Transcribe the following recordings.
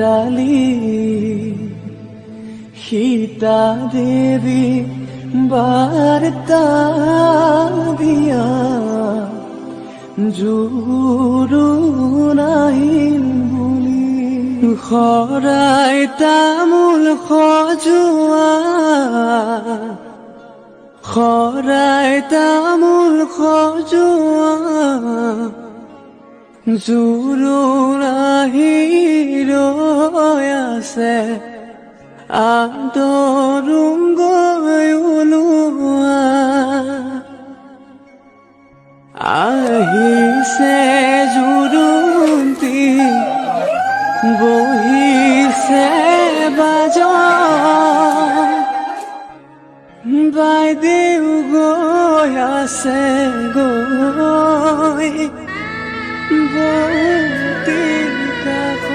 ডালি সীতা দেৱী বাৰ্তা দিয়া জোৰো নাহিল বুলি শৰাই তামোল সজোৱা শৰাই তামোল সজোৱা জোৰো নাহি ৰৈ আছে আদৰুম গৈ ওলোৱা আহিছে জোৰোন্তি বহিছে বাজন বাইদেউ গৈ আছে গৈ বন্তিৰ কাষত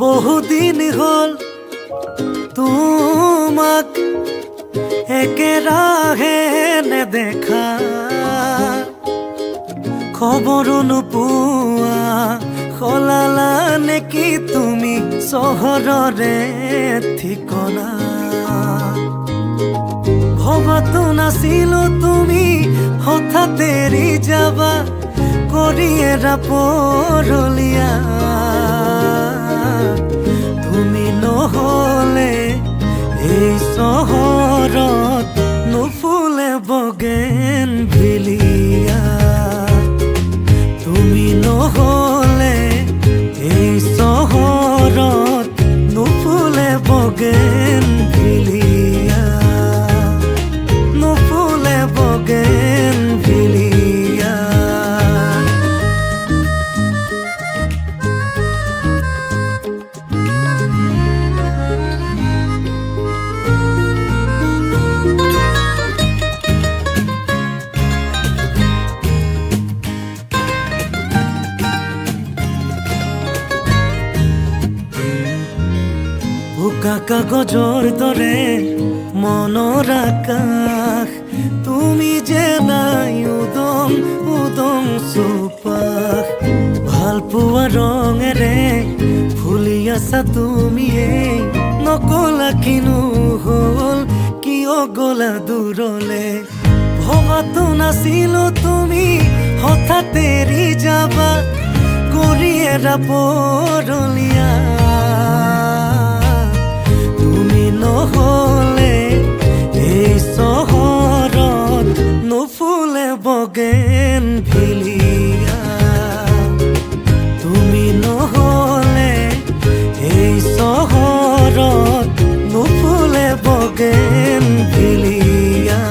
বহুদিন হল তোমাক একেৰাহে নেদেখা খবৰো নোপোৱা সলালা নেকি তুমি চহৰৰে ঠিকনা ভবাতো নাছিলো তুমি হঠাৎ এৰি যাবা কৰি এৰা পৰলীয়া তুমি নহলে এই চহৰত নুফুলে বগেন ভিলিয়া তুমি নহলে এই চহৰত নুফুলে বগেন ভিলিয়া নুফুলে বগেন ভিলিয়া কাগজৰ দৰে মনৰ আকাশ তুমি যে নাই উদম উদম চৌপাশ ভাল পোৱা ৰঙেৰে ফুলি আছা তুমিয়ে নকলা কিনো হ'ল কিয় গলা দূৰলে ভবাতো নাছিলো তুমি হঠাৎ এৰি যাবা কৰি এৰা পৰলীয়া তুমি নহলে এই চহৰত নুফুলে বগেন ভিলিয়া তুমি নহলে এই চহৰত নুফুলে বগেন ভিলিয়া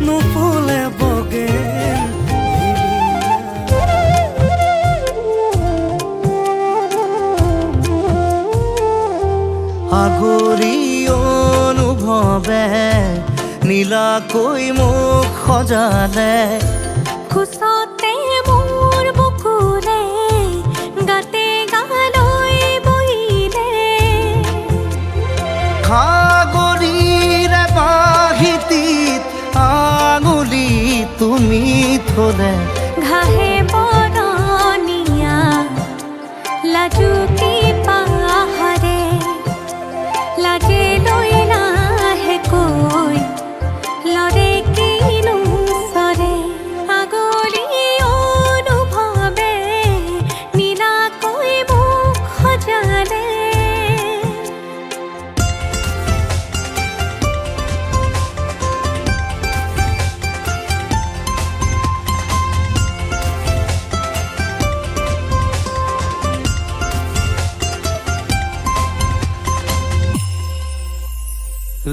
নুফুলে বগেন আগৰি অনুভৱে নীলাকৈ মোক সজালে খুচতে মোৰ বুকুৰে গাতে গালৈ বহিলে সাগৰীৰে বাহিতিত আঙুলি তুমি থলে ঘাহে বৰণীয়া লাজুকী পাহাৰে লাজে লৈ লাহেকৈ লৰে কিনো চৰে আগলি অনুভৱে নীলাকৈ মোক সজালে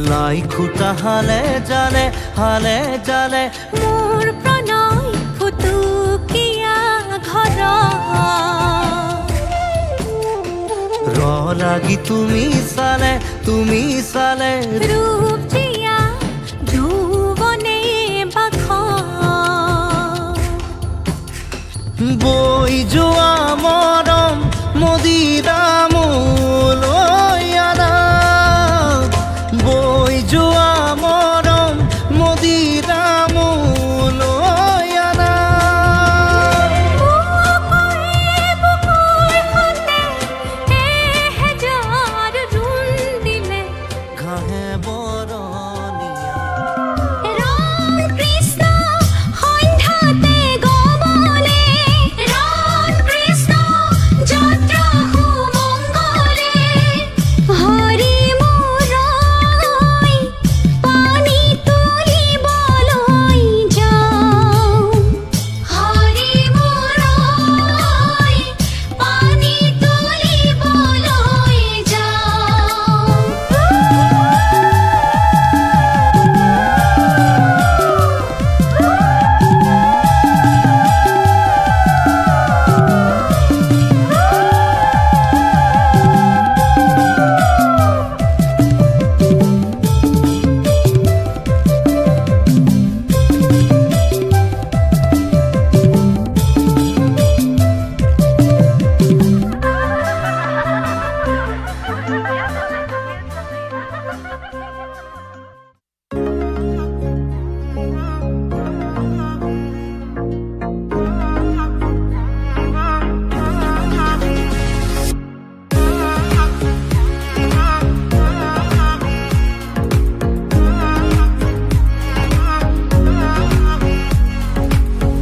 লাই খুটা হালে জালে মোৰ প্ৰণয় ফুটুকীয়া ঘৰ ৰ লাগি তুমি চালে ৰূপ জিয়া যৌৱনে বাখ বৈ যোৱা মৰম মদিৰা মোলৈ আনা বৈ যোৱা মৰম মদিৰা মোলৈ আনা ঘাহে বৰণীয়া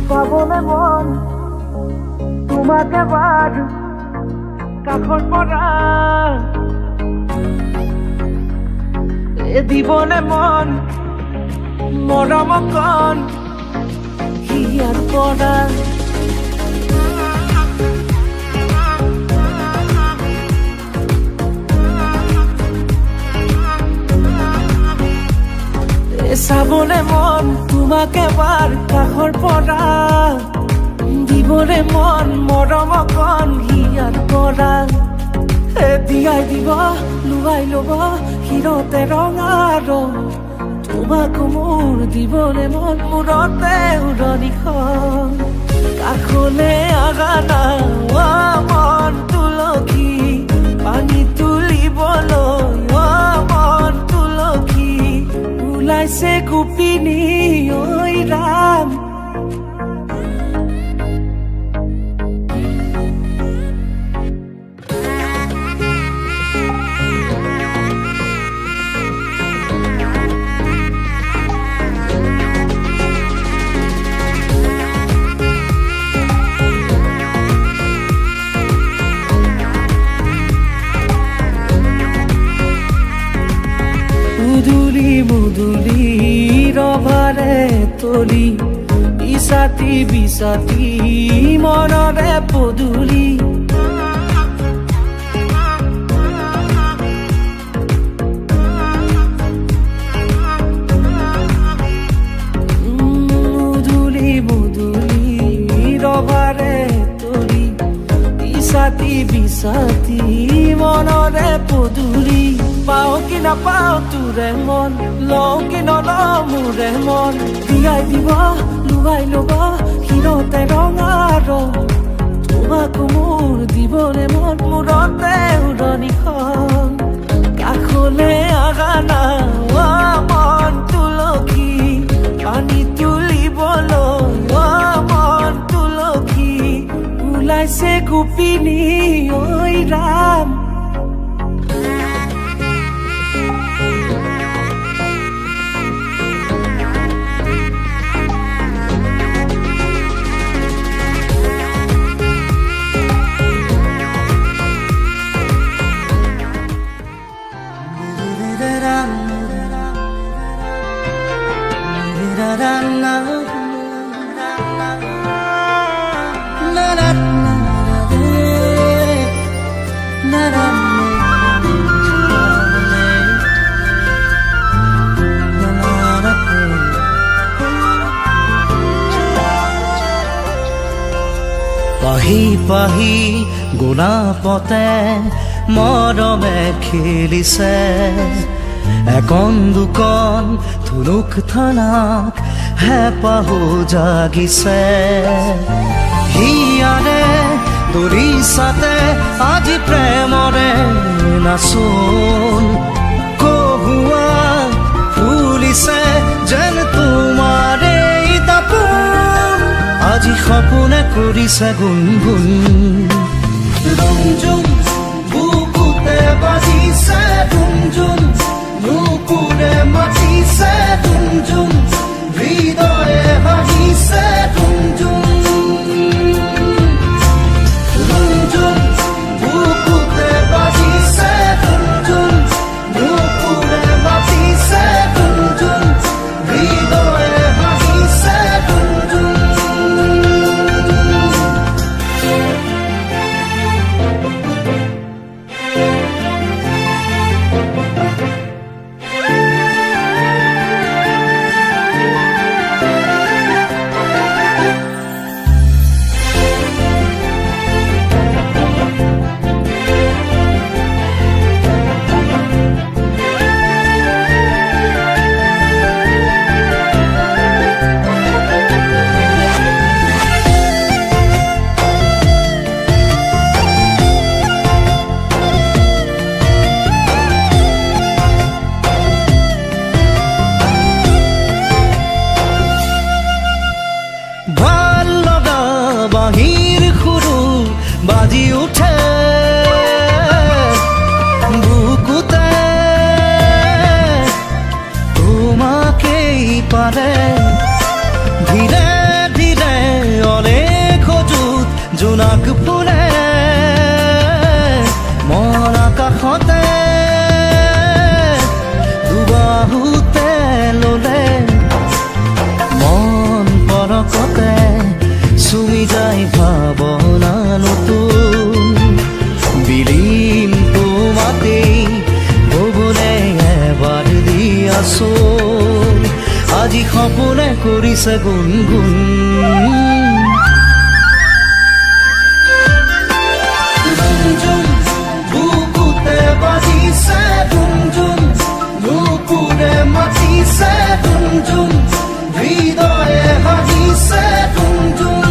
পাবলে মন তোমাক এবাৰ কাষৰ পৰা দিবলে মন মৰম অকণ হিয়াৰ পৰা চাবলে মন তোমাক এবাৰ কাষৰ পৰা দিবলে মন মৰম অকণ হিয়াৰ পৰা দিয়াই দিব লুৱাই ল'ব হিৰতে ৰঙা ৰং তোমাক মোৰ দিবলে মন মূৰতে উৰণিখন কাষলে আগানা মন তুলসী পানী তুলিবলৈ মন তুলসী ওলাইছে গোপিনী ঐ ৰাম মুদুলি ৰভাৰে তলি বিছাতি বিছাতি মনৰে পদূলি মুদুলি মুদুলি ৰভাৰে তলি বিছাতি বিছাতি মনৰে পদূলি পাও কি নাপাও তোৰে মন লওঁ কি নলওঁ মোৰে মন দিয়াই দিব লুৱাই ল'ব শিৰতে ৰঙাৰ তোমাক মোৰ দিবলে মন মূৰতে উৰণিখন কাষলে আগা না মন তুলসী পানী তুলিবলৈ মন তুলসী ওলাইছে গোপিনী ঐ ৰাম পাহি পাহি গোলাপতে মৰমে খেলিছে একন দুকন থুনুক থানাক হেঁপাহো জাগিছে হিয়াৰে দৰিছাতে আজি প্ৰেমৰে নাচোন কহুৱা ফুলিছে যেন তোমাৰে দাপোন আজি সপোনে কৰিছে গুণগুণ ৰুমঝুম বুকুতে বাজিছে ৰুমঝুম নুপুৰে মাতিছে ৰুমঝুম হৃদয়ে হাঁহিছে ৰুমঝুম ৰুমঝুম বুকুতে বাজিছে ৰুমঝুম নুপুৰে মাতিছে ৰুমঝুম হৃদয়ে হাঁহিছে ৰুমঝুম বাজি উঠে বুকুতে তোমাকেই পাৰে ধীৰে ধীৰে অনেক যুত জোনাক ফুলে মন আকাশতে দুবাহুতে ললে মন পৰকতে চুমি যায় ভাৱনা নতুন বিলীন তোমাতেই হ'বলে এবাৰ দিয়াচোন আজি সপোনে কৰিছে গুণগুণ ৰুমঝুম বুকুতে বাজিছে ৰুমঝুম নুপুৰে মাতিছে ৰুমঝুম হৃদয়ে হাঁহিছে ৰুমঝুম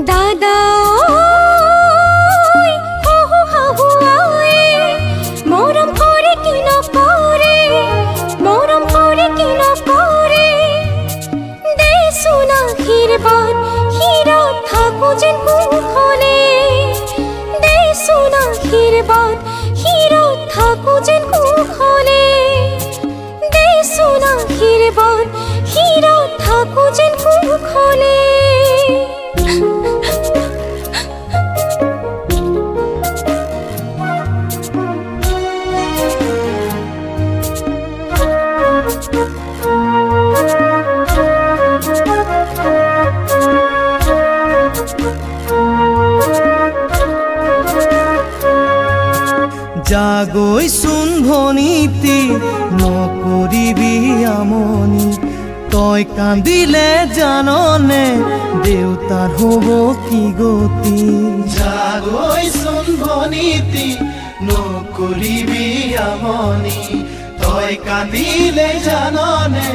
দাদা মৰম কৰে কি নকৰে মৰম কৰে কি নকৰে দে সোনা আশীৰ্বাদ হীৰত থাকো যেন কুশলে দেচোন আশীৰ্বাদ হীৰত থাকো যেন কুশলে দেচোন আশীৰ্বাদ হীৰত থাকো যেন কুশলে জাগৈচোন ভনীতি নকৰিবি আমনি তই কান্দিলে জাননে দেউতাৰ হ'ব কি গতি জাগৈচোন ভনীতি নকৰিবি আমনি তই কান্দিলে জাননে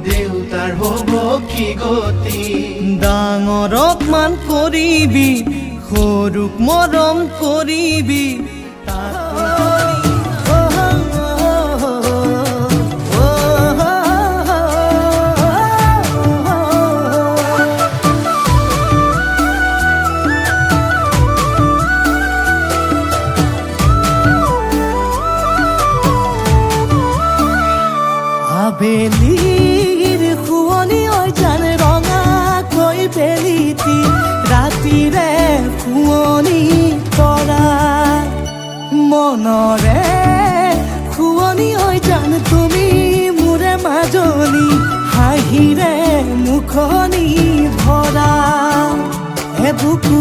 দেউতাৰ হ'ব কি গতি ডাঙৰক মান কৰিবি সৰুক মৰম কৰিবি আবেলিৰ শুৱনি ঐ জান ৰঙাকৈ বেলিতি ৰাতিৰে শুৱনি তৰা মনৰে শুৱনি ঐ জান তুমি মোৰে মাজনী হাঁহিৰে মুখনি ভৰা এবুকু